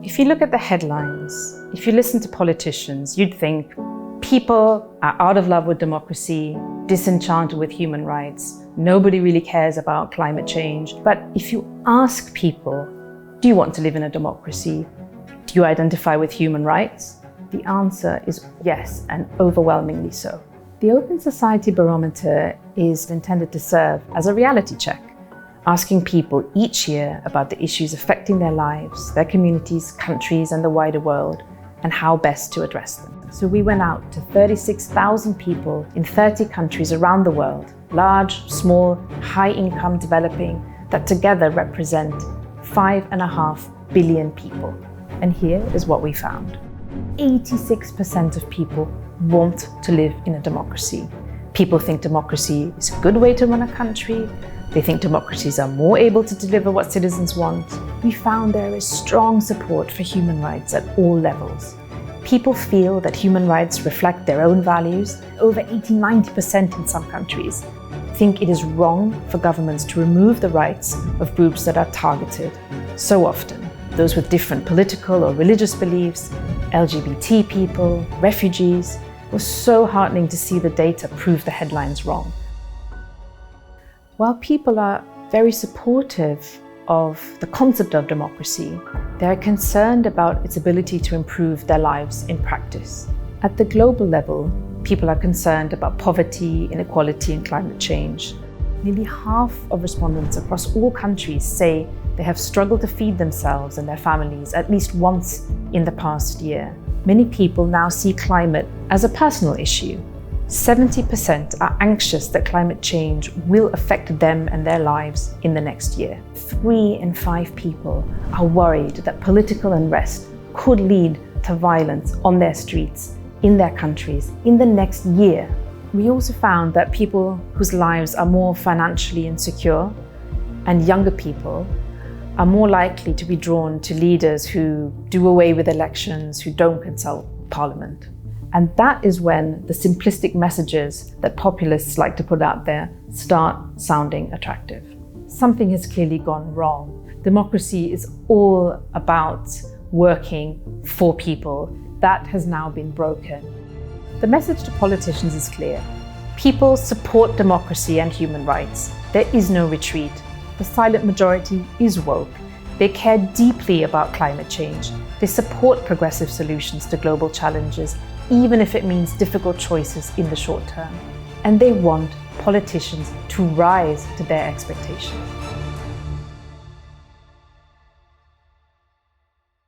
If you look at the headlines, if you listen to politicians, you'd think people are out of love with democracy, disenchanted with human rights. Nobody really cares about climate change. But if you ask people, do you want to live in a democracy? Do you identify with human rights? The answer is yes, and overwhelmingly so. The Open Society Barometer is intended to serve as a reality check, asking people each year about the issues affecting their lives, their communities, countries, and the wider world, and how best to address them. So we went out to 36,000 people in 30 countries around the world, large, small, high-income, developing, that together represent 5.5 billion people. And here is what we found. 86% of people want to live in a democracy. People think democracy is a good way to run a country. They think democracies are more able to deliver what citizens want. We found there is strong support for human rights at all levels. People feel that human rights reflect their own values. Over 80–90% in some countries think it is wrong for governments to remove the rights of groups that are targeted so often. Those with different political or religious beliefs, LGBT people, refugees. It was so heartening to see the data prove the headlines wrong. While people are very supportive of the concept of democracy, they are concerned about its ability to improve their lives in practice. At the global level, people are concerned about poverty, inequality, and climate change. Nearly half of respondents across all countries say they have struggled to feed themselves and their families at least once in the past year. Many people now see climate as a personal issue. 70% are anxious that climate change will affect them and their lives in the next year. 3 in 5 people are worried that political unrest could lead to violence on their streets, in their countries, in the next year. We also found that people whose lives are more financially insecure and younger people are more likely to be drawn to leaders who do away with elections, who don't consult Parliament. And that is when the simplistic messages that populists like to put out there start sounding attractive. Something has clearly gone wrong. Democracy is all about working for people. That has now been broken. The message to politicians is clear. People support democracy and human rights. There is no retreat. The silent majority is woke. They care deeply about climate change. They support progressive solutions to global challenges, even if it means difficult choices in the short term. And they want politicians to rise to their expectations.